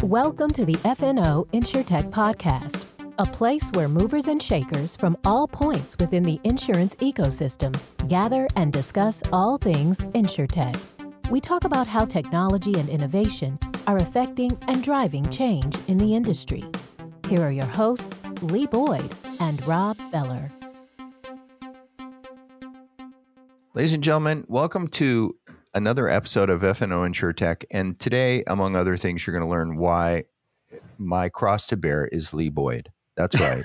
Welcome to the FNO InsureTech podcast, a place where movers and shakers from all points within the insurance ecosystem gather and discuss all things InsureTech. We talk about how technology and innovation are affecting and driving change in the industry. Here are your hosts, Lee Boyd and Rob Beller. Ladies and gentlemen, welcome to another episode of FNO InsureTech. And today, among other things, you're going to learn why my cross to bear is Lee Boyd. That's right.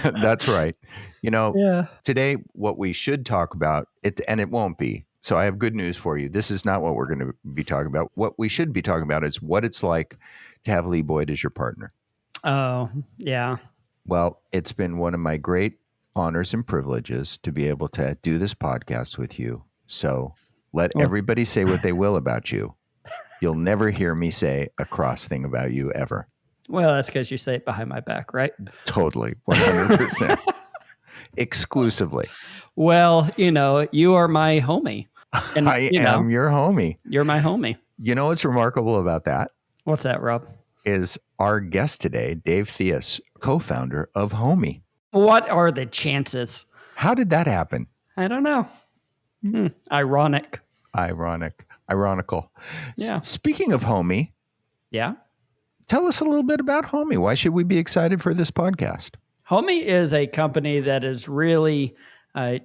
That's right. You know, Today, what we should talk about, and it won't be. So I have good news for you. This is not what we're going to be talking about. What we should be talking about is what it's like to have Lee Boyd as your partner. Oh, yeah. Well, it's been one of my great honors and privileges to be able to do this podcast with you. So let everybody say what they will about you. You'll never hear me say a cross thing about you ever. Well, that's because you say it behind my back, right? Totally. 100%. Exclusively. Well, you are my homie. And, I am your homie. You're my homie. You know what's remarkable about that? What's that, Rob? Is our guest today, Dave Theus, co-founder of HOMEE. What are the chances? How did that happen? I don't know. Ironical. Yeah. Speaking of HOMEE. Yeah. Tell us a little bit about HOMEE. Why should we be excited for this podcast? HOMEE is a company that is really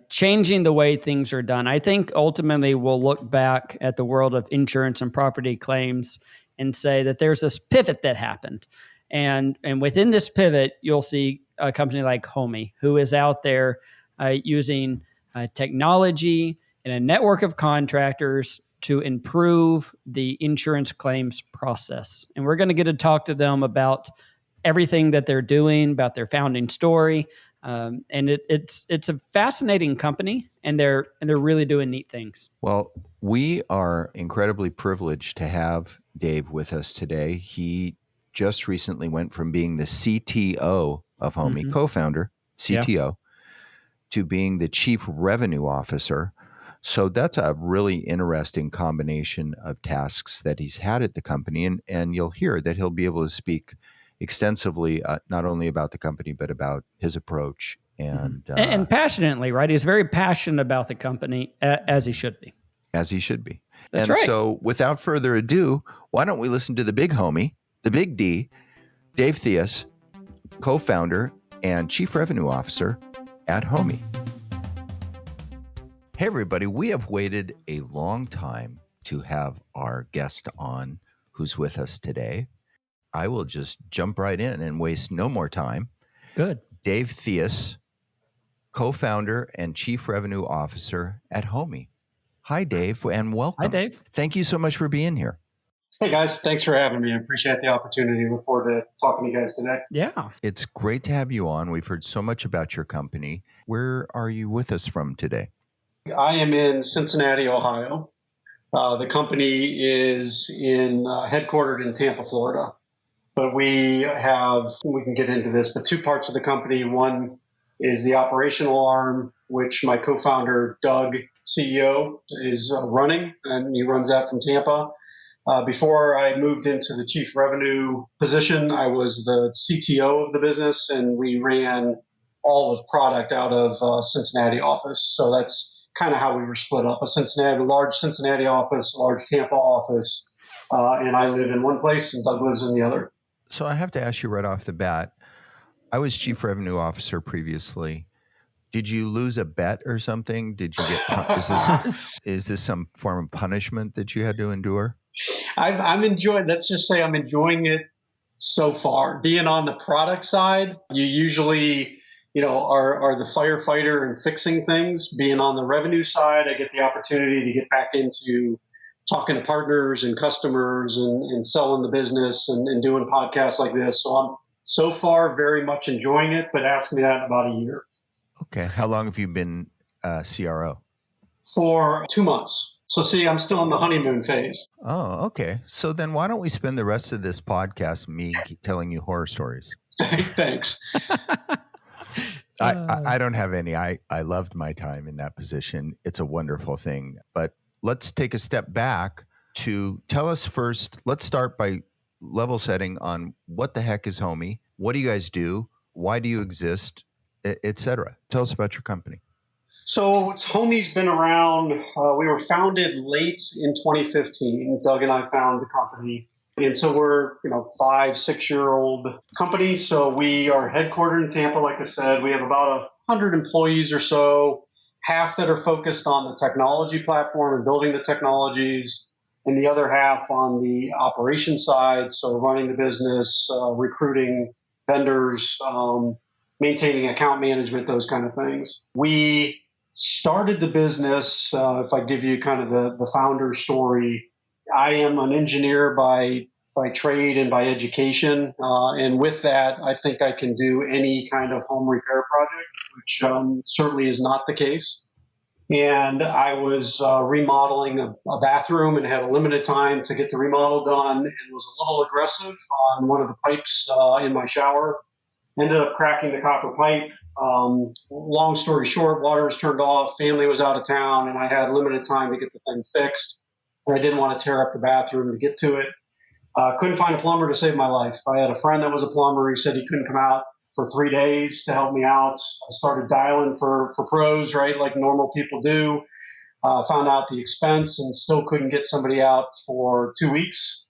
changing the way things are done. I think ultimately we'll look back at the world of insurance and property claims and say that there's this pivot that happened. And within this pivot, you'll see a company like HOMEE, who is out there using technology and a network of contractors to improve the insurance claims process. And we're going to get to talk to them about everything that they're doing, about their founding story. And it's a fascinating company, and they're really doing neat things. Well, we are incredibly privileged to have Dave with us today. He just recently went from being the CTO of HOMEE, co-founder, CTO, to being the Chief Revenue Officer. So that's a really interesting combination of tasks that he's had at the company. And you'll hear that he'll be able to speak extensively, not only about the company, but about his approach. And passionately, right? He's very passionate about the company, as he should be. As he should be. That's right. So without further ado, why don't we listen to the big homie, the big D, Dave Theus, co-founder and Chief Revenue Officer at HOMEE. Hey, everybody. We have waited a long time to have our guest on who's with us today. I will just jump right in and waste no more time. Good. Dave Theus, co-founder and Chief Revenue Officer at HOMEE. Hi, Dave, and welcome. Hi, Dave. Thank you so much for being here. Hey, guys. Thanks for having me. I appreciate the opportunity. Look forward to talking to you guys today. Yeah. It's great to have you on. We've heard so much about your company. Where are you with us from today? I am in Cincinnati, Ohio. The company is headquartered in Tampa, Florida. But we can get into this, but two parts of the company. One is the operational arm, which my co-founder, Doug, CEO, is running, and he runs that from Tampa. Before I moved into the chief revenue position, I was the CTO of the business, and we ran all of product out of Cincinnati office. So that's kind of how we were split up: a large Cincinnati office, a large Tampa office, and I live in one place, and Doug lives in the other. So I have to ask you right off the bat. I was Chief Revenue Officer previously. Did you lose a bet or something? Did you get? Is this some form of punishment that you had to endure? I'm enjoying. Let's just say I'm enjoying it so far. Being on the product side, you usually, are the firefighter and fixing things. Being on the revenue side, I get the opportunity to get back into talking to partners and customers and selling the business and doing podcasts like this. So I'm so far very much enjoying it, but ask me that in about a year. Okay. How long have you been CRO? For 2 months. So see, I'm still in the honeymoon phase. Oh, okay. So then why don't we spend the rest of this podcast me telling you horror stories? Thanks. I don't have any. I loved my time in that position. It's a wonderful thing. But let's take a step back to tell us first. Let's start by level setting on what the heck is HOMEE? What do you guys do? Why do you exist? Et cetera. Tell us about your company. So HOMEE's been around. We were founded late in 2015. Doug and I found the company. And so we're, 5-6-year-old company. So we are headquartered in Tampa, like I said. We have about 100 employees or so, half that are focused on the technology platform and building the technologies, and the other half on the operation side. So running the business, recruiting vendors, maintaining account management, those kind of things. We started the business, if I give you kind of the founder story, I am an engineer by trade and by education. And with that, I think I can do any kind of home repair project, which certainly is not the case. And I was remodeling a bathroom and had a limited time to get the remodel done, and was a little aggressive on one of the pipes in my shower. Ended up cracking the copper pipe. Long story short, water was turned off, family was out of town, and I had limited time to get the thing fixed. And I didn't want to tear up the bathroom to get to it. Couldn't find a plumber to save my life. I had a friend that was a plumber. He said he couldn't come out for 3 days to help me out. I started dialing for pros, right, like normal people do. Found out the expense and still couldn't get somebody out for 2 weeks.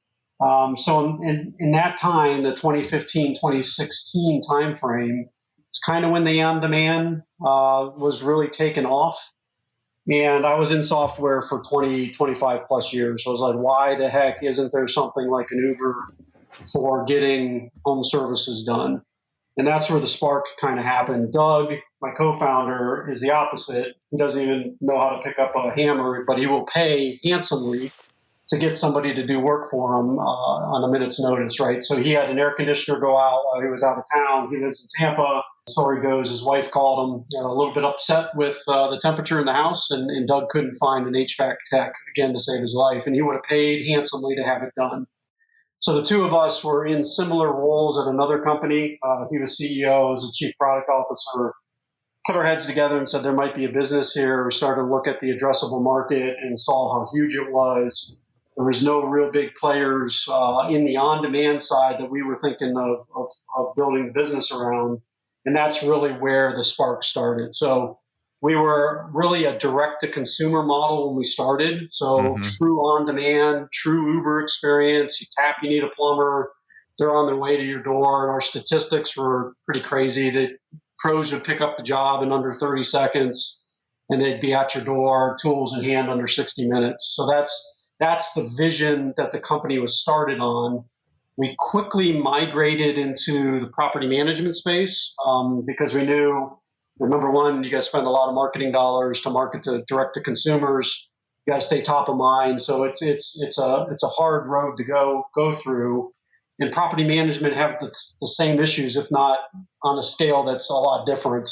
So in that time, the 2015, 2016 timeframe, it's kind of when the on-demand was really taken off. And I was in software for 20, 25 plus years. So I was like, why the heck isn't there something like an Uber for getting home services done? And that's where the spark kind of happened. Doug, my co-founder, is the opposite. He doesn't even know how to pick up a hammer, but he will pay handsomely to get somebody to do work for him on a minute's notice, right? So he had an air conditioner go out while he was out of town. He lives in Tampa. Story goes, his wife called him a little bit upset with the temperature in the house, and Doug couldn't find an HVAC tech, again, to save his life. And he would have paid handsomely to have it done. So the two of us were in similar roles at another company. He was CEO, I was the chief product officer. Put our heads together and said there might be a business here. We started to look at the addressable market and saw how huge it was. There was no real big players in the on-demand side that we were thinking of building the business around. And that's really where the spark started. So we were really a direct-to-consumer model when we started. So true on-demand, true Uber experience. You tap, you need a plumber. They're on their way to your door. And our statistics were pretty crazy that pros would pick up the job in under 30 seconds, and they'd be at your door, tools in hand, under 60 minutes. So that's the vision that the company was started on. We quickly migrated into the property management space because we knew, number one, you got to spend a lot of marketing dollars to market to direct to consumers. You got to stay top of mind. So it's a hard road to go through. And property management have the same issues, if not on a scale that's a lot different.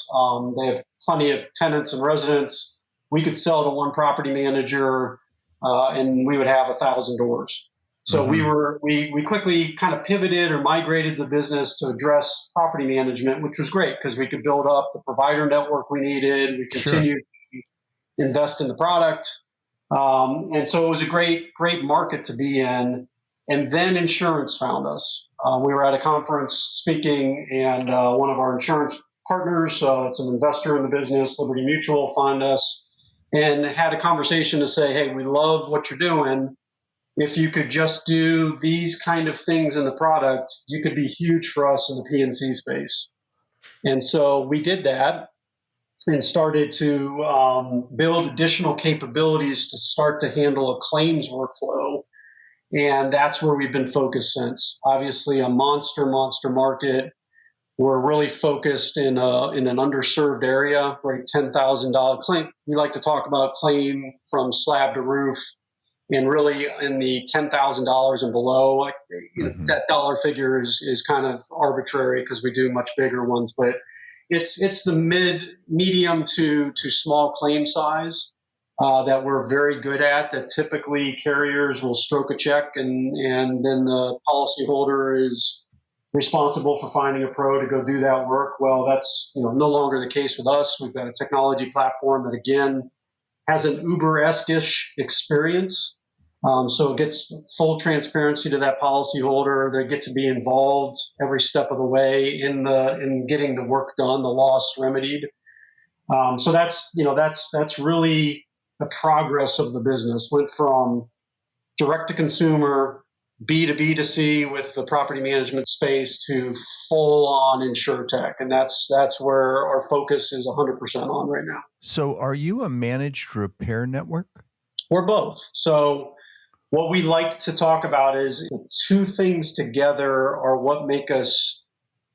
They have plenty of tenants and residents. We could sell to one property manager, and we would have 1,000 doors. So we quickly kind of pivoted or migrated the business to address property management, which was great because we could build up the provider network we needed. We continued to invest in the product. And so it was a great market to be in. And then insurance found us. We were at a conference speaking, and one of our insurance partners, that's an investor in the business, Liberty Mutual, found us and had a conversation to say, hey, we love what you're doing. If you could just do these kind of things in the product, you could be huge for us in the P&C space. And so we did that and started to build additional capabilities to start to handle a claims workflow. And that's where we've been focused since. Obviously, a monster market. We're really focused in an underserved area, right? $10,000 claim. We like to talk about claim from slab to roof, and really in the $10,000 and below. That dollar figure is kind of arbitrary because we do much bigger ones, but it's the medium to small claim size. That we're very good at, that typically carriers will stroke a check and then the policyholder is responsible for finding a pro to go do that work. Well, that's no longer the case with us. We've got a technology platform that, again, has an Uber-esque-ish experience. So it gets full transparency to that policyholder. They get to be involved every step of the way in getting the work done, the loss remedied. So that's really the progress of the business. Went from direct to consumer, B to B to C with the property management space to full on InsureTech, and that's where our focus is 100% on right now. So, are you a managed repair network? We're both. So, what we like to talk about is the two things together are what make us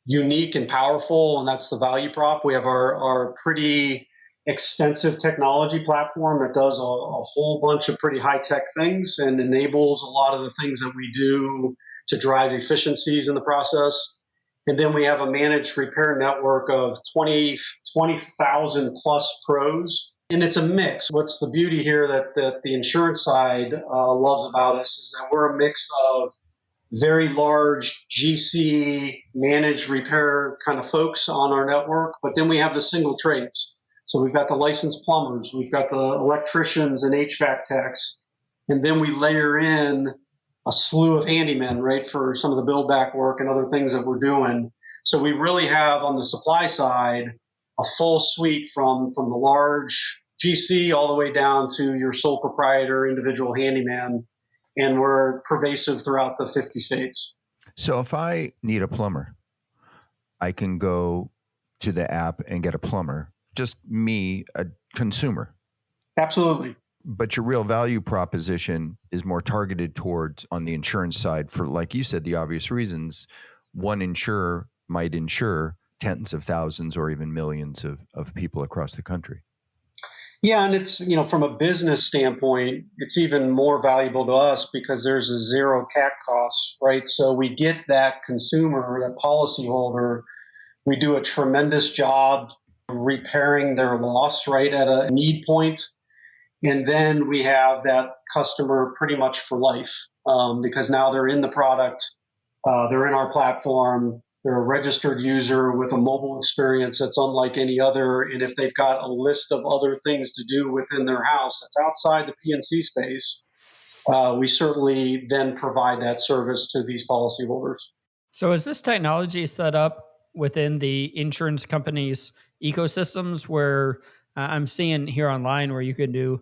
unique and powerful, and that's the value prop. We have our pretty extensive technology platform that does a whole bunch of pretty high-tech things and enables a lot of the things that we do to drive efficiencies in the process. And then we have a managed repair network of 20,000 plus pros. And it's a mix. What's the beauty here that the insurance side loves about us is that we're a mix of very large GC managed repair kind of folks on our network, but then we have the single trades. So we've got the licensed plumbers, we've got the electricians and HVAC techs, and then we layer in a slew of handymen, right, for some of the build back work and other things that we're doing. So we really have on the supply side a full suite from the large GC all the way down to your sole proprietor, individual handyman, and we're pervasive throughout the 50 states. So if I need a plumber, I can go to the app and get a plumber. Just me, a consumer. Absolutely. But your real value proposition is more targeted towards on the insurance side for, like you said, the obvious reasons. One insurer might insure tens of thousands or even millions of people across the country. Yeah, and it's, from a business standpoint, it's even more valuable to us because there's a zero CAC cost, right? So we get that consumer, that policyholder, we do a tremendous job repairing their loss right at a need point. And then we have that customer pretty much for life because now they're in the product, they're in our platform, they're a registered user with a mobile experience that's unlike any other. And if they've got a list of other things to do within their house that's outside the P&C space, we certainly then provide that service to these policyholders. So is this technology set up within the insurance company's ecosystems where I'm seeing here online where you can do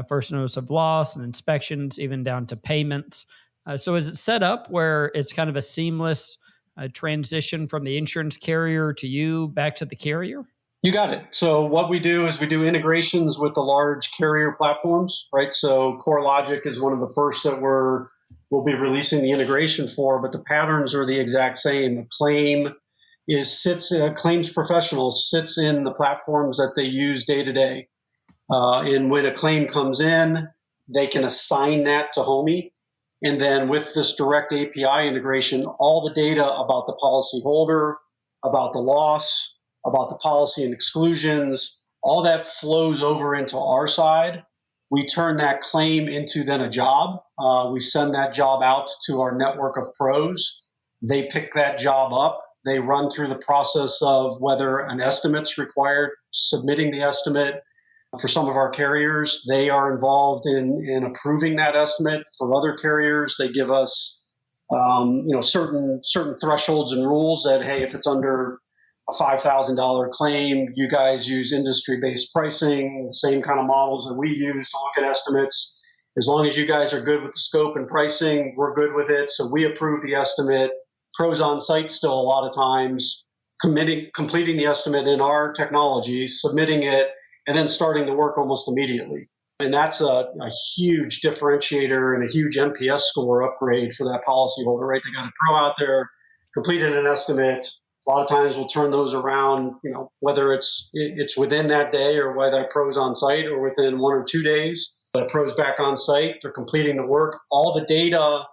first notice of loss and inspections, even down to payments. So is it set up where it's kind of a seamless transition from the insurance carrier to you back to the carrier? You got it. So what we do is we do integrations with the large carrier platforms, right? So CoreLogic is one of the first that we'll be releasing the integration for, but the patterns are the exact same. A claim claims professional sits in the platforms that they use day to day. And when a claim comes in, they can assign that to HOMEE. And then with this direct API integration, all the data about the policyholder, about the loss, about the policy and exclusions, all that flows over into our side. We turn that claim into then a job. We send that job out to our network of pros. They pick that job up. They run through the process of whether an estimate's required, submitting the estimate. For some of our carriers, they are involved in approving that estimate. For other carriers, they give us certain thresholds and rules that, hey, if it's under a $5,000 claim, you guys use industry-based pricing, the same kind of models that we use to look at estimates. As long as you guys are good with the scope and pricing, we're good with it. So we approve the estimate. Pros on site still a lot of times completing the estimate in our technology, submitting it, and then starting the work almost immediately. And that's a huge differentiator and a huge NPS score upgrade for that policyholder, right? They got a pro out there, completed an estimate. A lot of times we'll turn those around, whether it's within that day or whether that pro's on site or within 1 or 2 days. The pro's back on site, they're completing the work. All the data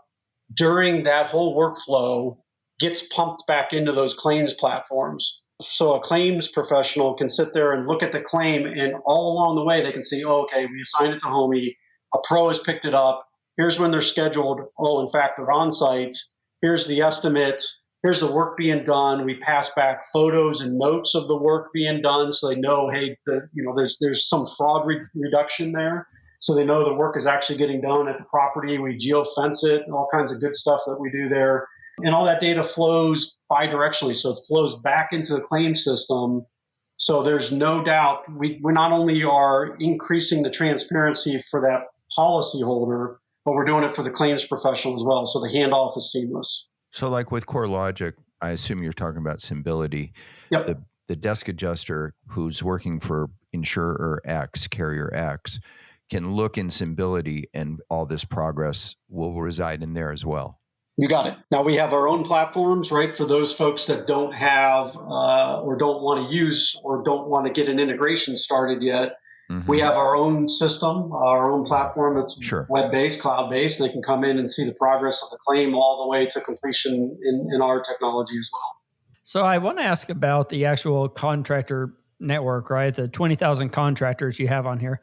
during that whole workflow gets pumped back into those claims platforms. So a claims professional can sit there and look at the claim, and all along the way they can see, okay, we assigned it to HOMEE, a pro has picked it up, here's when they're scheduled, in fact, they're on site, here's the estimate, here's the work being done, we pass back photos and notes of the work being done so they know, hey, there's some fraud reduction there. so they know the work is actually getting done at the property. We geofence it and all kinds of good stuff that we do there. And all that data flows bidirectionally, so it flows back into the claim system. So there's no doubt we not only are increasing the transparency for that policyholder, but we're doing it for the claims professional as well. So the handoff is seamless. So like with CoreLogic, I assume you're talking about Symbility. Yep. The desk adjuster who's working for insurer X, carrier X, can look in Symbility and all this progress will reside in there as well. You got it. Now we have our own platforms, right? For those folks that don't have or don't want to use or don't want to get an integration started yet, we have our own system, our own platform that's web-based, cloud-based. They can come in and see the progress of the claim all the way to completion in our technology as well. So I want to ask about the actual contractor network, right? The 20,000 contractors you have on here.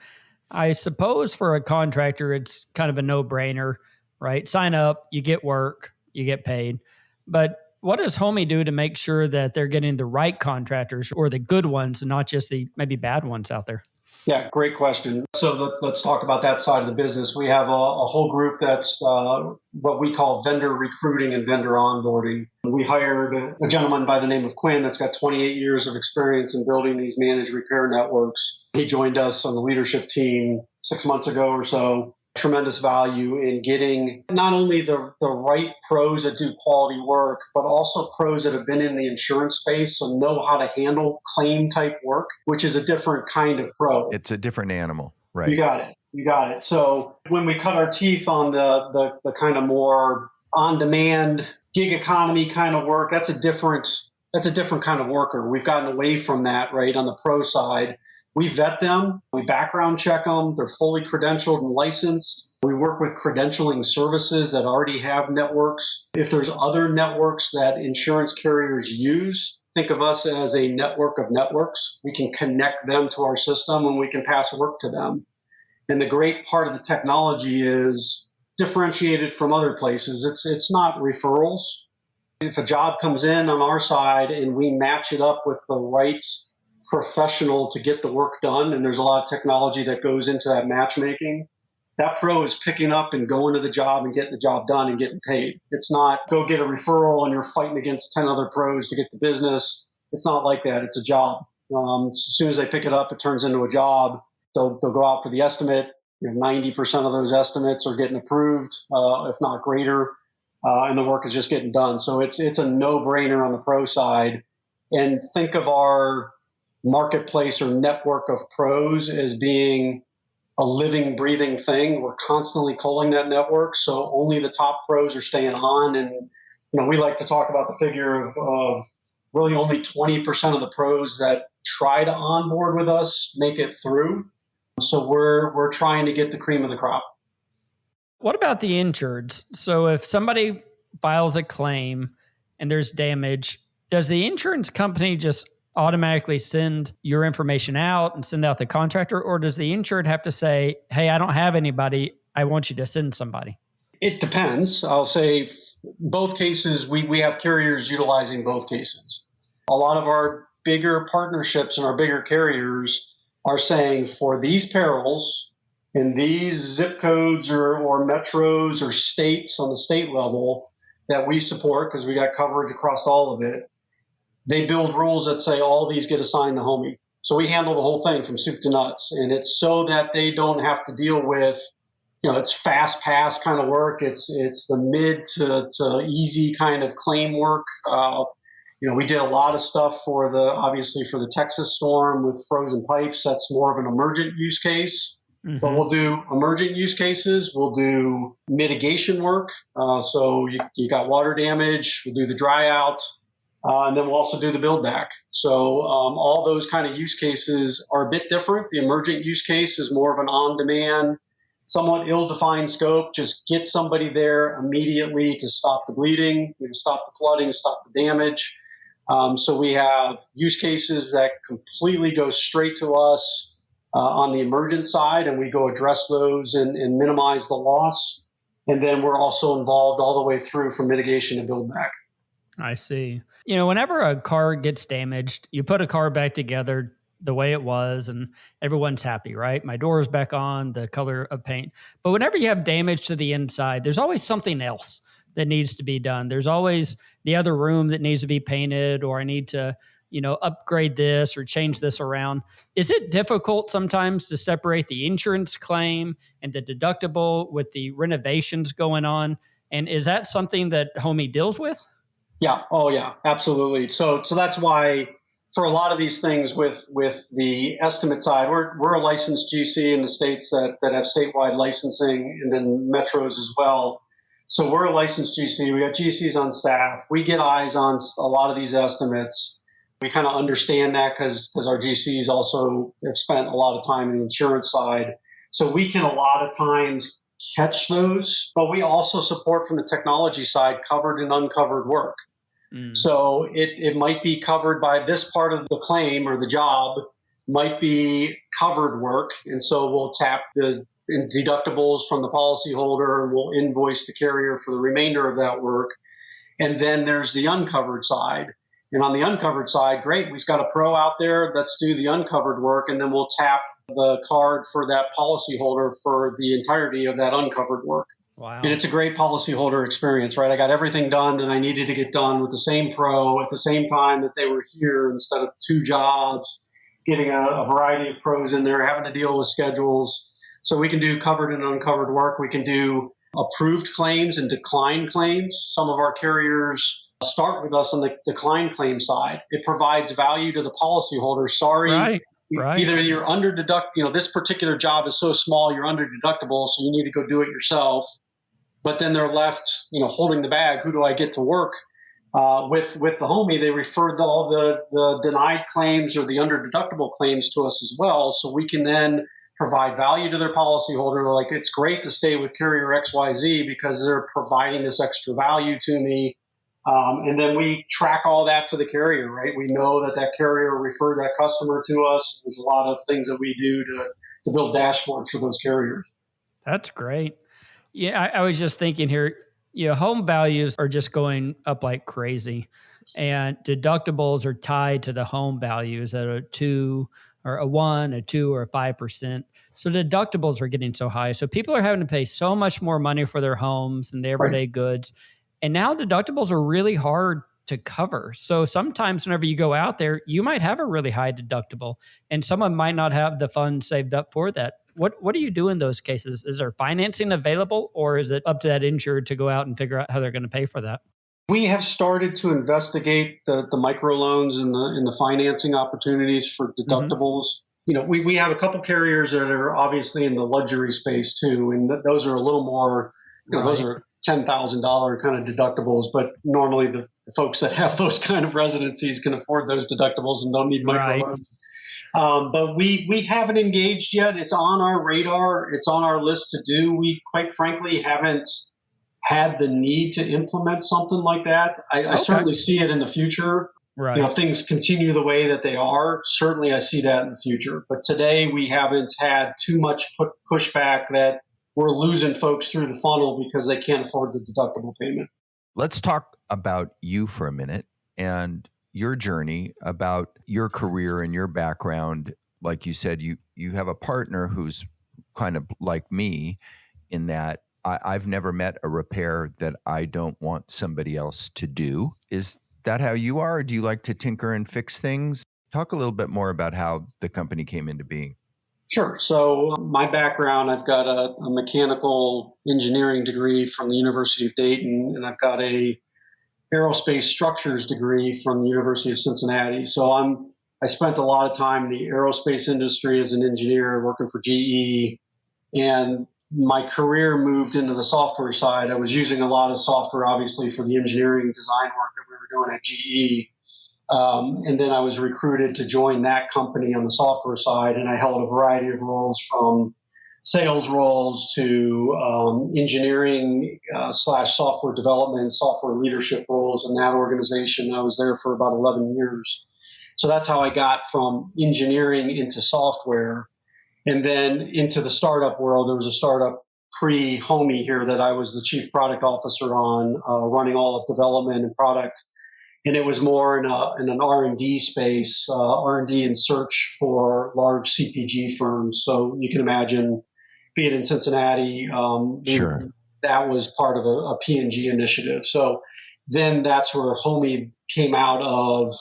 I suppose for a contractor, it's kind of a no-brainer, right? Sign up, you get work, you get paid. But what does HOMEE do to make sure that they're getting the right contractors or the good ones and not just the maybe bad ones out there? Yeah, great question. So let's talk about that side of the business. We have a whole group that's what we call vendor recruiting and vendor onboarding. We hired a gentleman by the name of Quinn that's got 28 years of experience in building these managed repair networks. He joined us on the leadership team 6 months ago or so. Tremendous value in getting not only the right pros that do quality work, but also pros that have been in the insurance space and know how to handle claim type work, which is a different kind of pro. It's a different animal, right? You got it. So when we cut our teeth on the kind of more on-demand gig economy kind of work, that's a different kind of worker. We've gotten away from that, right, on the pro side. We vet them, we background check them, they're fully credentialed and licensed. We work with credentialing services that already have networks. If there's other networks that insurance carriers use, think of us as a network of networks. We can connect them to our system and we can pass work to them. And the great part of the technology is differentiated from other places. It's not referrals. If a job comes in on our side and we match it up with the right professional to get the work done, and there's a lot of technology that goes into that matchmaking, that pro is picking up and going to the job and getting the job done and getting paid. It's not go get a referral and you're fighting against 10 other pros to get the business. It's not like that. It's a job. As soon as they pick it up, it turns into a job. They'll go out for the estimate. 90% of those estimates are getting approved, if not greater, and the work is just getting done. So it's a no-brainer on the pro side. And think of our marketplace or network of pros as being a living, breathing thing. We're constantly culling that network, so only the top pros are staying on. And we like to talk about the figure of really only 20% of the pros that try to onboard with us make it through. So we're trying to get the cream of the crop. What about the insureds? So if somebody files a claim and there's damage, does the insurance company just automatically send your information out and send out the contractor, or does the insured have to say, hey, I don't have anybody, I want you to send somebody? It depends. I'll say both cases, we have carriers utilizing both cases. A lot of our bigger partnerships and our bigger carriers are saying for these perils in these zip codes or metros or states on the state level that we support, because we got coverage across all of it, they build rules that say all these get assigned to HOMEE. So we handle the whole thing from soup to nuts. And it's so that they don't have to deal with, it's fast pass kind of work. It's the mid to easy kind of claim work. We did a lot of stuff obviously for the Texas storm with frozen pipes. That's more of an emergent use case. Mm-hmm. But we'll do emergent use cases. We'll do mitigation work. So you got water damage. We'll do the dry out. And then we'll also do the build back. So all those kind of use cases are a bit different. The emergent use case is more of an on-demand, somewhat ill-defined scope. Just get somebody there immediately to stop the bleeding, stop the flooding, stop the damage. So we have use cases that completely go straight to us on the emergent side, and we go address those and minimize the loss. And then we're also involved all the way through from mitigation to build back. I see. Whenever a car gets damaged, you put a car back together, the way it was and everyone's happy, right? My door is back on, the color of paint. But whenever you have damage to the inside, there's always something else that needs to be done. There's always the other room that needs to be painted, or I need to, upgrade this or change this around. Is it difficult sometimes to separate the insurance claim and the deductible with the renovations going on? And is that something that HOMEE deals with? Yeah. Oh, yeah, absolutely. So that's why for a lot of these things with the estimate side, we're a licensed GC in the states that have statewide licensing, and then metros as well. So we're a licensed GC. We got GCs on staff. We get eyes on a lot of these estimates. We kind of understand that because our GCs also have spent a lot of time in the insurance side. So we can a lot of times catch those, but we also support from the technology side covered and uncovered work. So it might be covered by this part of the claim, or the job might be covered work. And so we'll tap the deductibles from the policyholder, and we'll invoice the carrier for the remainder of that work. And then there's the uncovered side. And on the uncovered side, great, we've got a pro out there, let's do the uncovered work, and then we'll tap the card for that policyholder for the entirety of that uncovered work. Wow. And it's a great policyholder experience, right? I got everything done that I needed to get done with the same pro at the same time that they were here, instead of two jobs, getting a variety of pros in there, having to deal with schedules. So we can do covered and uncovered work. We can do approved claims and declined claims. Some of our carriers start with us on the decline claim side. It provides value to the policyholder. Sorry, right. Either you're under this particular job is so small, you're under deductible, so you need to go do it yourself. But then they're left, holding the bag. Who do I get to work with the HOMEE? They refer all the denied claims or the under deductible claims to us as well, so we can then provide value to their policyholder. Like, it's great to stay with carrier XYZ because they're providing this extra value to me. And then we track all that to the carrier, right? We know that carrier referred that customer to us. There's a lot of things that we do to build dashboards for those carriers. That's great. Yeah, I was just thinking here, home values are just going up like crazy, and deductibles are tied to the home values at a 2 or a 1, a 2 or a 5%. So deductibles are getting so high. So people are having to pay so much more money for their homes and their everyday goods. And now deductibles are really hard to cover. So sometimes whenever you go out there, you might have a really high deductible and someone might not have the funds saved up for that. What do you do in those cases? Is there financing available, or is it up to that insured to go out and figure out how they're going to pay for that? We have started to investigate the microloans and the financing opportunities for deductibles. Mm-hmm. We have a couple carriers that are obviously in the luxury space too, and those are a little more, those are $10,000 kind of deductibles, but normally the folks that have those kind of residencies can afford those deductibles and don't need microloans. But we haven't engaged yet. It's on our radar. It's on our list to do. We quite frankly haven't had the need to implement something like that. I certainly see it in the future. Right. If things continue the way that they are, certainly I see that in the future. But today we haven't had too much pushback that we're losing folks through the funnel because they can't afford the deductible payment. Let's talk about you for a minute and your journey, about your career and your background. Like you said, you have a partner who's kind of like me in that I've never met a repair that I don't want somebody else to do. Is that how you are? Or do you like to tinker and fix things? Talk a little bit more about how the company came into being. Sure. So my background, I've got a mechanical engineering degree from the University of Dayton, and I've got a aerospace structures degree from the University of Cincinnati. So I spent a lot of time in the aerospace industry as an engineer working for GE, and my career moved into the software side. I was using a lot of software, obviously, for the engineering design work that we were doing at GE. And then I was recruited to join that company on the software side, and I held a variety of roles from sales roles to engineering / software development, software leadership roles in that organization. I was there for about 11 years. So that's how I got from engineering into software. And then into the startup world. There was a startup pre-HOMEE here that I was the chief product officer on, running all of development and product. and it was more in an R&D space, R&D and search for large CPG firms. So you can imagine being in Cincinnati, Sure. that was part of a P&G initiative. So then that's where HOMEE came out of.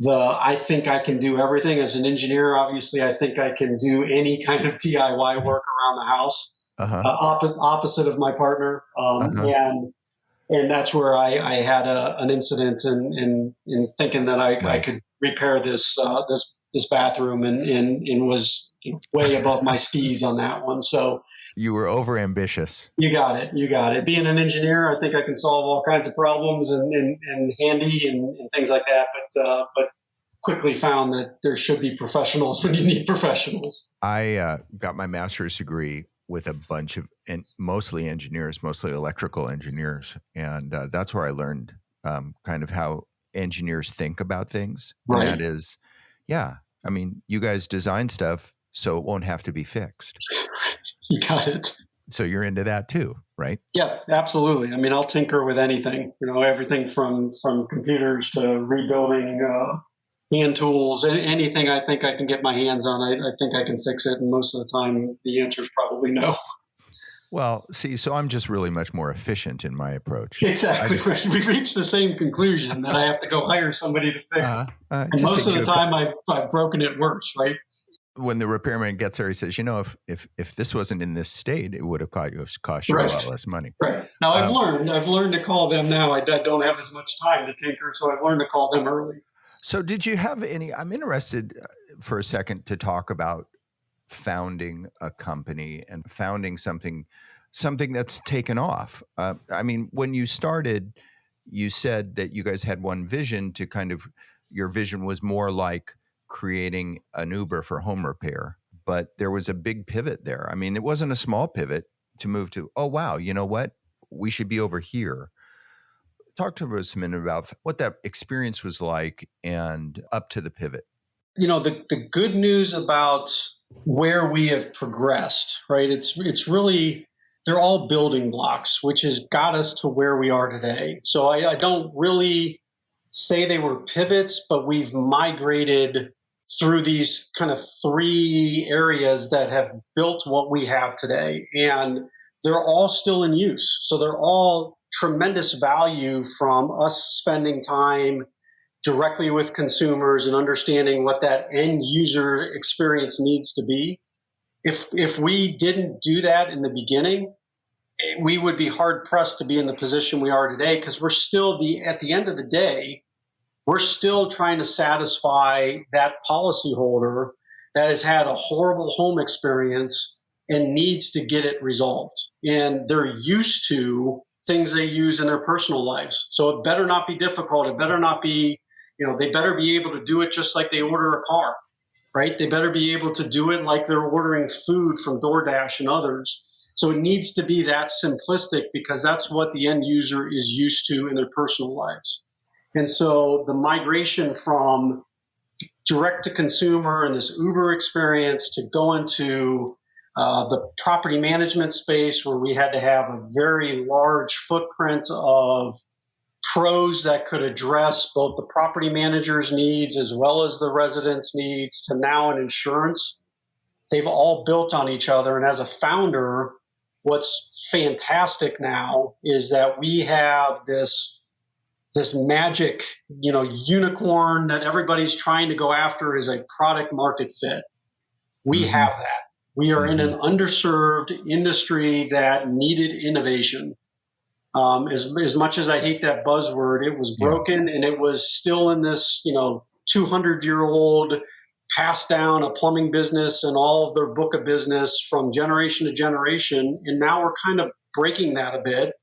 I think I can do everything as an engineer. Obviously, I think I can do any kind of DIY work around the house. Opposite of my partner, and that's where I had an incident in thinking that I could repair this bathroom and was way above my skis on that one. So you were overambitious. You got it. Being an engineer, I think I can solve all kinds of problems and handy and things like that. But quickly found that there should be professionals when you need professionals. I got my master's degree with a bunch of mostly engineers, mostly electrical engineers, and that's where I learned kind of how engineers think about things. Right. And that is, I mean, you guys design stuff so it won't have to be fixed. You got it. So you're into that too, right? Yeah, absolutely. I mean, I'll tinker with anything, everything from computers to rebuilding hand tools, anything I think I can get my hands on. I think I can fix it. And most of the time, the answer is probably no. Well, see, so I'm just really much more efficient in my approach. Exactly. We reached the same conclusion that I have to go hire somebody to fix. And most of the time, I've broken it worse, right? When the repairman gets there, he says, if this wasn't in this state, it would have cost you a lot less money. Right. Now, I've learned to call them now. I don't have as much time to tinker, so I've learned to call them early. So did you have I'm interested for a second to talk about founding a company and founding something that's taken off. I mean, when you started, you said that you guys had one vision to your vision was more like creating an Uber for home repair, but there was a big pivot there. I mean, it wasn't a small pivot to move to, oh, wow, you know what? We should be over here. Talk to us a minute about what that experience was like and up to the pivot. The good news about where we have progressed, right? It's really, they're all building blocks, which has got us to where we are today. So I don't really say they were pivots, but we've migrated through these kind of three areas that have built what we have today. And they're all still in use. So they're all tremendous value from us spending time directly with consumers and understanding what that end user experience needs to be. If we didn't do that in the beginning, we would be hard pressed to be in the position we are today, because we're still at the end of the day, we're still trying to satisfy that policyholder that has had a horrible home experience and needs to get it resolved. And they're used to things they use in their personal lives. So it better not be difficult. It better not be, they better be able to do it just like they order a car, right? They better be able to do it like they're ordering food from DoorDash and others. So it needs to be that simplistic, because that's what the end user is used to in their personal lives. And so the migration from direct to consumer and this Uber experience to go into the property management space, where we had to have a very large footprint of pros that could address both the property manager's needs as well as the residents' needs, to now in insurance, they've all built on each other. And as a founder, what's fantastic now is that we have this magic, unicorn that everybody's trying to go after is a product market fit. We have that. We are in an underserved industry that needed innovation. As much as I hate that buzzword, it was broken, and it was still in this, 200-year-old passed down a plumbing business and all of their book of business from generation to generation. And now we're kind of breaking that a bit.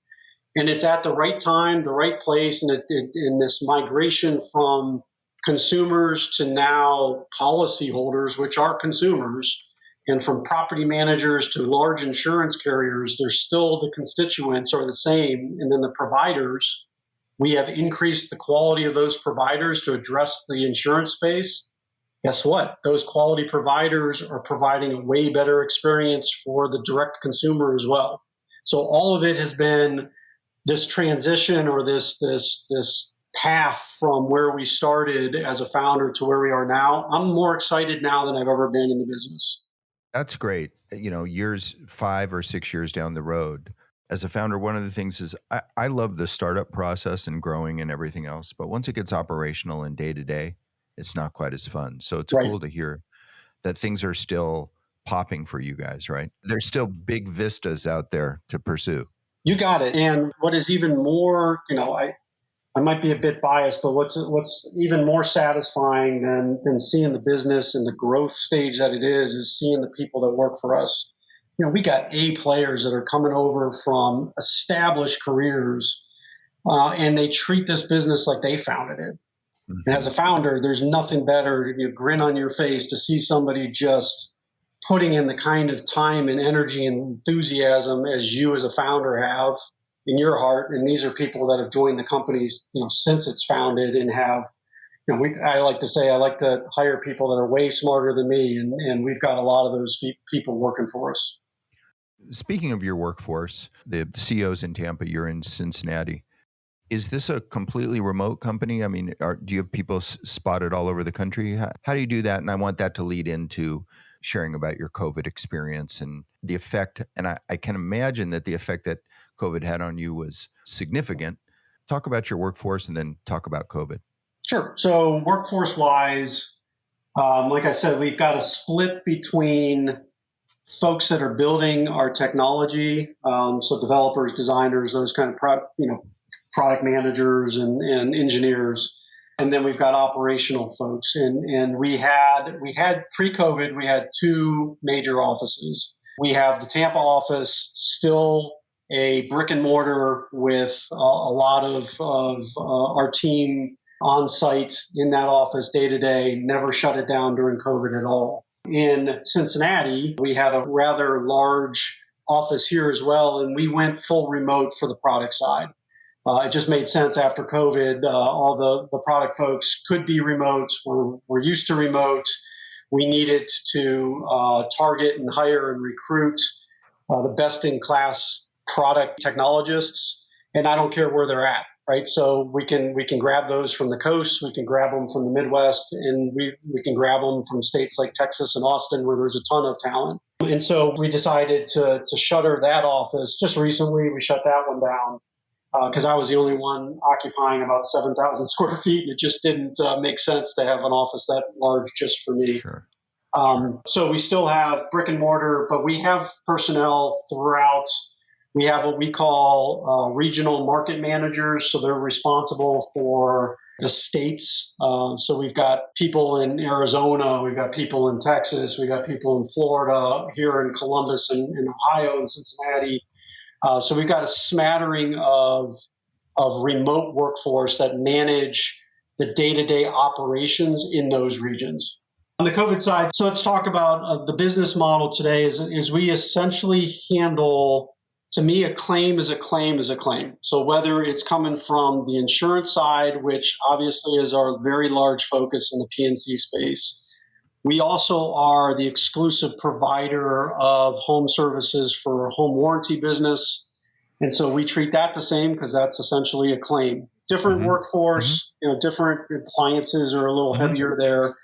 And it's at the right time, the right place, and in this migration from consumers to now policyholders, which are consumers, and from property managers to large insurance carriers, they're still the constituents are the same. And then the providers, we have increased the quality of those providers to address the insurance space. Guess what? Those quality providers are providing a way better experience for the direct consumer as well. So all of it has been this transition, or this path from where we started as a founder to where we are now, I'm more excited now than I've ever been in the business. That's great. Years 5 or 6 years down the road, as a founder, one of the things is I love the startup process and growing and everything else. But once it gets operational and day to day, it's not quite as fun. So it's cool to hear that things are still popping for you guys, right? There's still big vistas out there to pursue. You got it. And what is even more, I might be a bit biased, but what's even more satisfying than seeing the business and the growth stage that it is seeing the people that work for us. We got A players that are coming over from established careers, and they treat this business like they founded it. Mm-hmm. And as a founder, there's nothing better, grin on your face to see somebody just putting in the kind of time and energy and enthusiasm as you as a founder have in your heart. And these are people that have joined the companies, since it's founded and have, I like to hire people that are way smarter than me. And we've got a lot of those people working for us. Speaking of your workforce, the CEO's in Tampa, you're in Cincinnati. Is this a completely remote company? I mean, do you have people spotted all over the country? How do you do that? And I want that to lead into sharing about your COVID experience and the effect. And I can imagine that the effect that COVID had on you was significant. Talk about your workforce and then talk about COVID. Sure. So workforce-wise, like I said, we've got a split between folks that are building our technology, so developers, designers, those kind of product managers and engineers. And then we've got operational folks. And we had pre-COVID, we had 2 major offices. We have the Tampa office, still a brick and mortar with a lot of our team on site in that office day to day, never shut it down during COVID at all. In Cincinnati, we had a rather large office here as well, and we went full remote for the product side. It just made sense after COVID. All the product folks could be remote. We're used to remote. We needed to target and hire and recruit the best-in-class product technologists, and I don't care where they're at, right? So we can grab those from the coast, we can grab them from the Midwest, and we can grab them from states like Texas and Austin where there's a ton of talent. And so we decided to shutter that office. Just recently, we shut that one down because I was the only one occupying about 7,000 square feet, and it just didn't make sense to have an office that large just for me. Sure. So we still have brick and mortar, but we have personnel throughout. We have what we call regional market managers. So they're responsible for the states. So we've got people in Arizona, we've got people in Texas, we've got people in Florida, here in Columbus and in Ohio and Cincinnati. So we've got a smattering of remote workforce that manage the day-to-day operations in those regions. On the COVID side, so let's talk about the business model today is we essentially handle, to me, a claim is a claim is a claim. So whether it's coming from the insurance side, which obviously is our very large focus in the P&C space, we also are the exclusive provider of home services for home warranty business. And so we treat that the same because that's essentially a claim. Different workforce, different appliances are a little heavier there.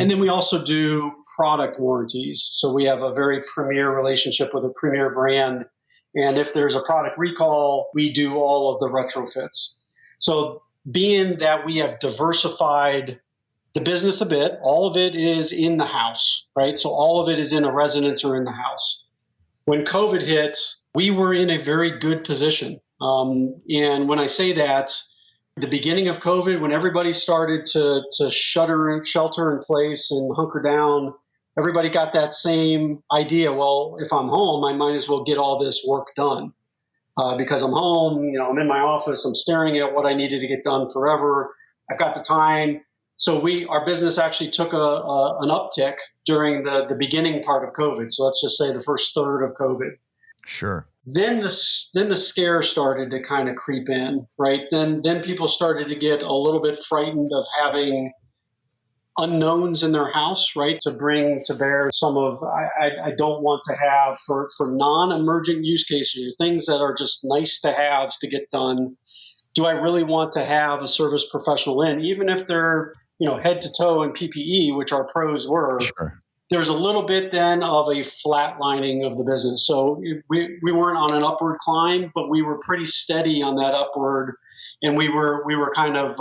And then we also do product warranties. So we have a very premier relationship with a premier brand. And if there's a product recall, we do all of the retrofits. So being that we have diversified the business a bit, all of it is in the house, right? So all of it is in a residence or in the house. When COVID hit, we were in a very good position. And when I say that, the beginning of COVID, when everybody started to shelter in place and hunker down, everybody got that same idea. Well, if I'm home, I might as well get all this work done because I'm home. I'm in my office. I'm staring at what I needed to get done forever. I've got the time. So our business actually took an uptick during the beginning part of COVID. So let's just say the first third of COVID. Sure. Then the scare started to kind of creep in, right? Then people started to get a little bit frightened of having unknowns in their house, right? To bring to bear some of, I don't want to have for non-emergent use cases or things that are just nice to have to get done. do I really want to have a service professional in, even if they're, head to toe in PPE, which our pros were. Sure. There's a little bit then of a flatlining of the business. So we weren't on an upward climb, but we were pretty steady on that upward. And we were kind of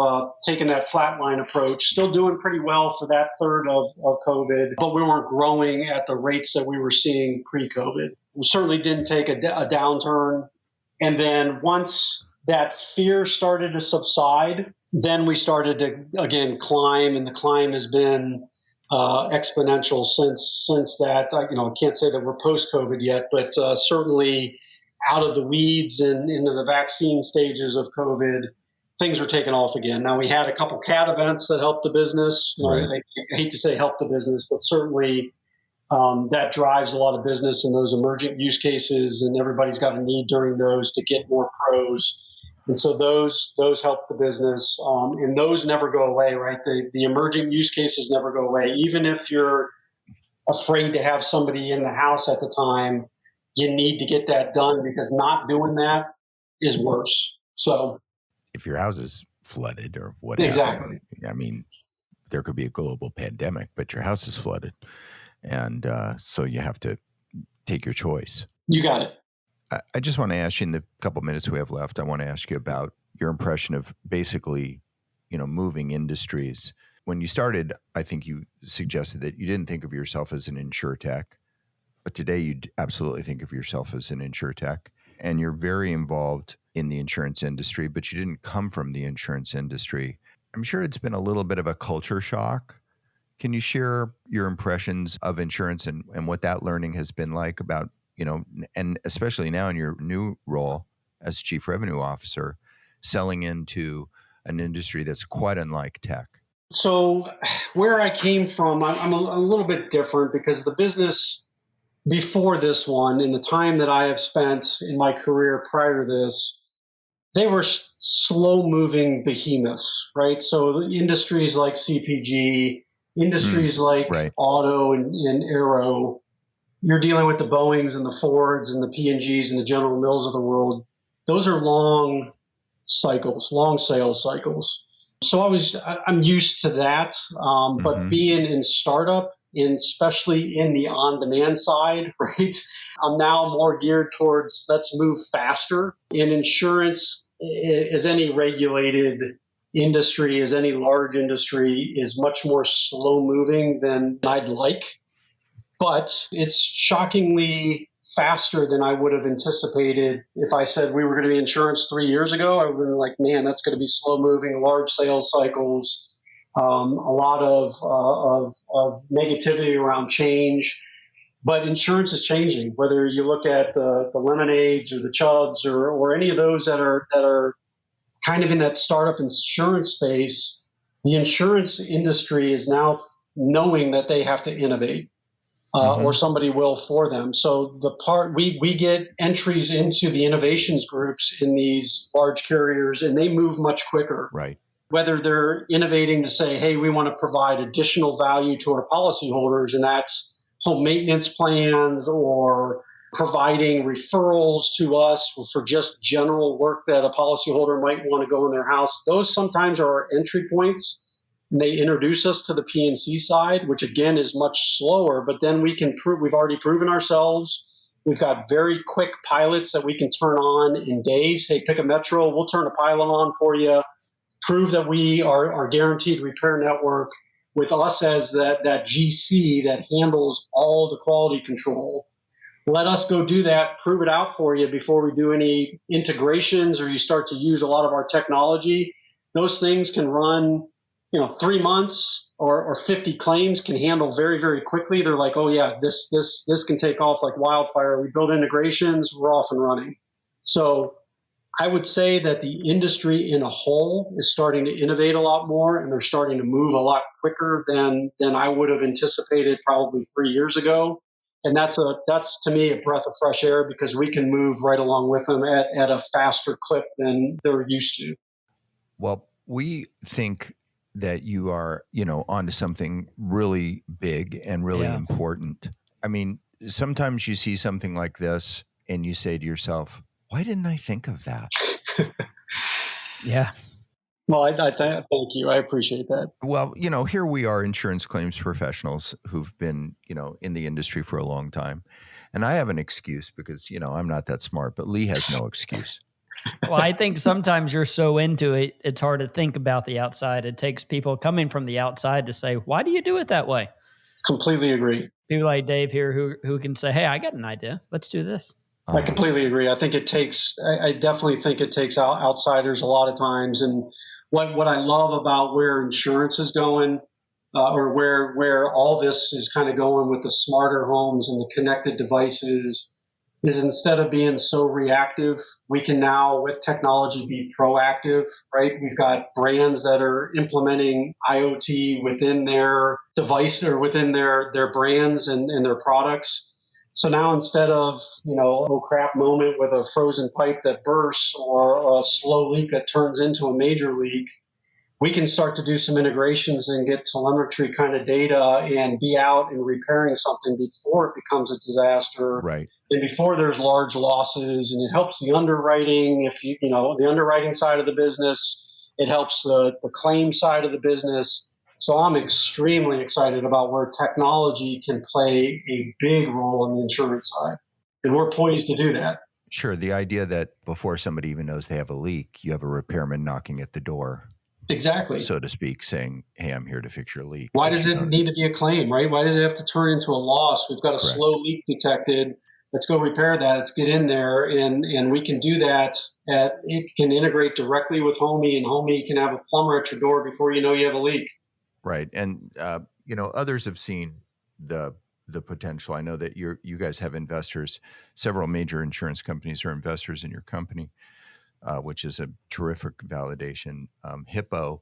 taking that flatline approach, still doing pretty well for that third of COVID, but we weren't growing at the rates that we were seeing pre-COVID. We certainly didn't take a downturn. And then once that fear started to subside, then we started to, again, climb, and the climb has been exponential since that. I can't say that we're post-COVID yet, but certainly out of the weeds and into the vaccine stages of COVID, things are taking off again. Now, we had a couple CAT events that helped the business. Right. I hate to say help the business, but certainly that drives a lot of business in those emergent use cases, and everybody's got a need during those to get more pros. And so those help the business, and those never go away, right? The emerging use cases never go away. Even if you're afraid to have somebody in the house at the time, you need to get that done, because not doing that is worse. So if your house is flooded or whatever, exactly. I mean, there could be a global pandemic, but your house is flooded. And so you have to take your choice. You got it. I just want to ask you, in the couple minutes we have left, I want to ask you about your impression of basically, moving industries. When you started, I think you suggested that you didn't think of yourself as an InsureTech, but today you absolutely think of yourself as an InsureTech, and you're very involved in the insurance industry, but you didn't come from the insurance industry. I'm sure it's been a little bit of a culture shock. Can you share your impressions of insurance and what that learning has been like about, and especially now in your new role as Chief Revenue Officer, selling into an industry that's quite unlike tech? So where I came from, I'm a little bit different, because the business before this one, in the time that I have spent in my career prior to this, they were slow-moving behemoths, right? So the industries like CPG, industries like right. auto and aero, you're dealing with the Boeings and the Fords and the P&Gs and the General Mills of the world. Those are long cycles, long sales cycles. So I'm used to that. But being in startup, and especially in the on-demand side, right, I'm now more geared towards let's move faster. In insurance, as any regulated industry, as any large industry, is much more slow moving than I'd like. But it's shockingly faster than I would have anticipated. If I said we were going to be insurance 3 years ago, I would have been like, man, that's going to be slow moving, large sales cycles, a lot of negativity around change. But insurance is changing, whether you look at the Lemonades or the Chubbs or any of those that are kind of in that startup insurance space. The insurance industry is now knowing that they have to innovate. Or somebody will for them. So we get entries into the innovations groups in these large carriers, and they move much quicker. Right. Whether they're innovating to say, hey, we want to provide additional value to our policyholders, and that's home maintenance plans, or providing referrals to us for just general work that a policyholder might want to go in their house. Those sometimes are our entry points. And they introduce us to the P&C side, which again is much slower, but then we can prove we've already proven ourselves. We've got very quick pilots that we can turn on in days. Hey, pick a metro, we'll turn a pilot on for you. Prove that we are guaranteed repair network with us as that GC that handles all the quality control. Let us go do that, prove it out for you before we do any integrations or you start to use a lot of our technology. Those things can run 3 months or 50 claims can handle very, very quickly. They're like, oh yeah, this can take off like wildfire. We build integrations, we're off and running. So I would say that the industry in a whole is starting to innovate a lot more, and they're starting to move a lot quicker than I would have anticipated probably 3 years ago. And that's to me a breath of fresh air, because we can move right along with them at a faster clip than they're used to. Well, we think that you are, onto something really big and really important. I mean, sometimes you see something like this and you say to yourself, why didn't I think of that? Yeah. Well, thank you. I appreciate that. Well, here we are, insurance claims professionals who've been, in the industry for a long time. And I have an excuse because, I'm not that smart, but Lee has no excuse. Well, I think sometimes you're so into it, it's hard to think about the outside. It takes people coming from the outside to say, why do you do it that way? Completely agree. People like Dave here who can say, hey, I got an idea. Let's do this. I completely agree. I definitely think it takes outsiders a lot of times. And what I love about where insurance is going, or where all this is kind of going with the smarter homes and the connected devices, is instead of being so reactive, we can now, with technology, be proactive, right? We've got brands that are implementing IoT within their device or within their brands and their products. So now instead of, oh crap moment with a frozen pipe that bursts or a slow leak that turns into a major leak, we can start to do some integrations and get telemetry kind of data and be out and repairing something before it becomes a disaster. Right. And before there's large losses. And it helps the underwriting, the underwriting side of the business. It helps the claim side of the business. So I'm extremely excited about where technology can play a big role on the insurance side. And we're poised to do that. Sure. The idea that before somebody even knows they have a leak, you have a repairman knocking at the door. Exactly. So to speak, saying, hey, I'm here to fix your leak. Why does it need to be a claim, right? Why does it have to turn into a loss? We've got a slow leak detected. Let's go repair that. Let's get in there. And we can do that. It can integrate directly with HOMEE, and HOMEE can have a plumber at your door before you know you have a leak. Right. And, others have seen the potential. I know that you guys have investors. Several major insurance companies are investors in your company. Which is a terrific validation. Hippo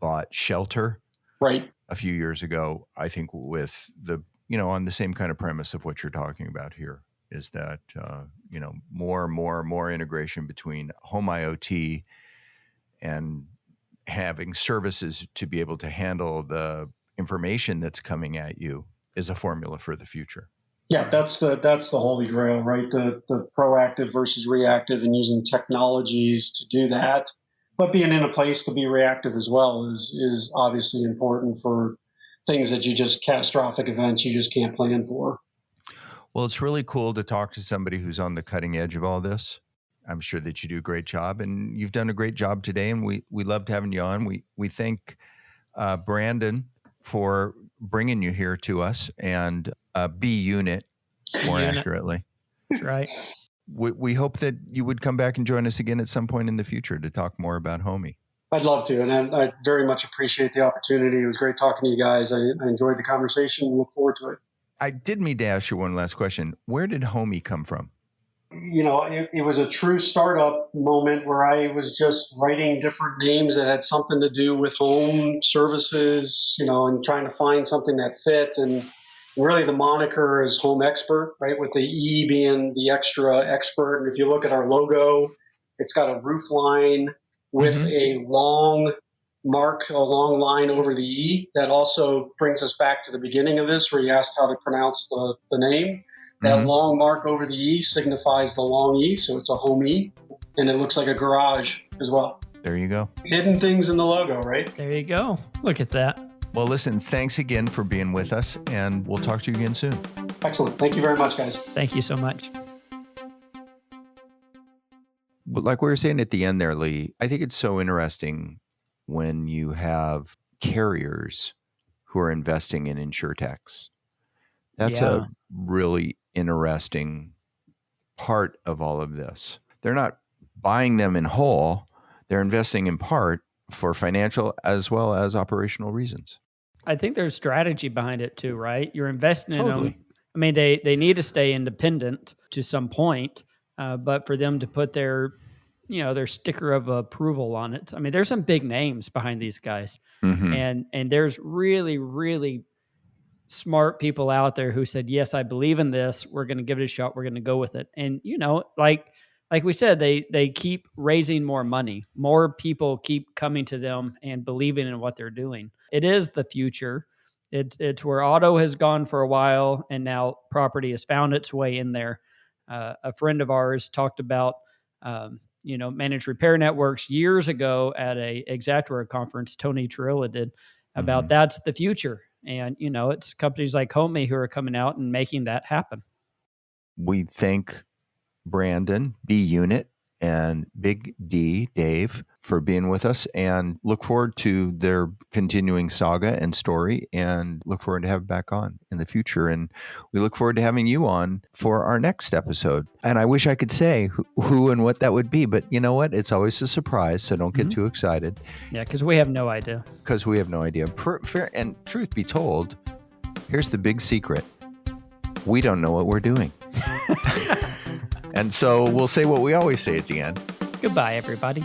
bought Shelter a few years ago, I think with on the same kind of premise of what you're talking about here, is that, more integration between home IoT and having services to be able to handle the information that's coming at you is a formula for the future. Yeah, that's the holy grail, right? The proactive versus reactive, and using technologies to do that. But being in a place to be reactive as well is obviously important for things that catastrophic events you just can't plan for. Well, it's really cool to talk to somebody who's on the cutting edge of all this. I'm sure that you do a great job, and you've done a great job today, and we loved having you on. We thank Brandon for bringing you here to us, and B Unit, more accurately. That's right. We hope that you would come back and join us again at some point in the future to talk more about HOMEE. I'd love to, and I very much appreciate the opportunity. It was great talking to you guys. I enjoyed the conversation and look forward to it. I did mean to ask you one last question. Where did HOMEE come from? It was a true startup moment where I was just writing different names that had something to do with home services, and trying to find something that fit. And really the moniker is Home Expert, right? With the E being the extra expert. And if you look at our logo, it's got a roof line with a long line over the E. That also brings us back to the beginning of this, where you asked how to pronounce the name. That long mark over the E signifies the long E, so it's a HOMEE, and it looks like a garage as well. There you go. Hidden things in the logo, right? There you go. Look at that. Well, listen, thanks again for being with us, and we'll talk to you again soon. Excellent. Thank you very much, guys. Thank you so much. But like we were saying at the end there, Lee, I think it's so interesting when you have carriers who are investing in InsureTechs. That's a really interesting part of all of this. They're not buying them in whole. They're investing in part for financial as well as operational reasons. I think there's strategy behind it too, right? You're investing in them. I mean, they need to stay independent to some point, but for them to put their sticker of approval on it. I mean, there's some big names behind these guys, and there's really, really smart people out there who said, yes, I believe in this. We're going to give it a shot. We're going to go with it. And, like we said, they keep raising more money. More people keep coming to them and believing in what they're doing. It is the future. It's where auto has gone for a while, and now property has found its way in there. A friend of ours talked about managed repair networks years ago at a Xactware conference, Tony Trilla did, about that's the future. And, it's companies like HOMEE who are coming out and making that happen. We thank Brandon, B Unit, and Big D, Dave, for being with us, and look forward to their continuing saga and story, and look forward to having back on in the future. And we look forward to having you on for our next episode. And I wish I could say who and what that would be, but you know what? It's always a surprise, so don't get too excited. Yeah, because we have no idea. And truth be told, here's the big secret. We don't know what we're doing. And so we'll say what we always say at the end. Goodbye, everybody.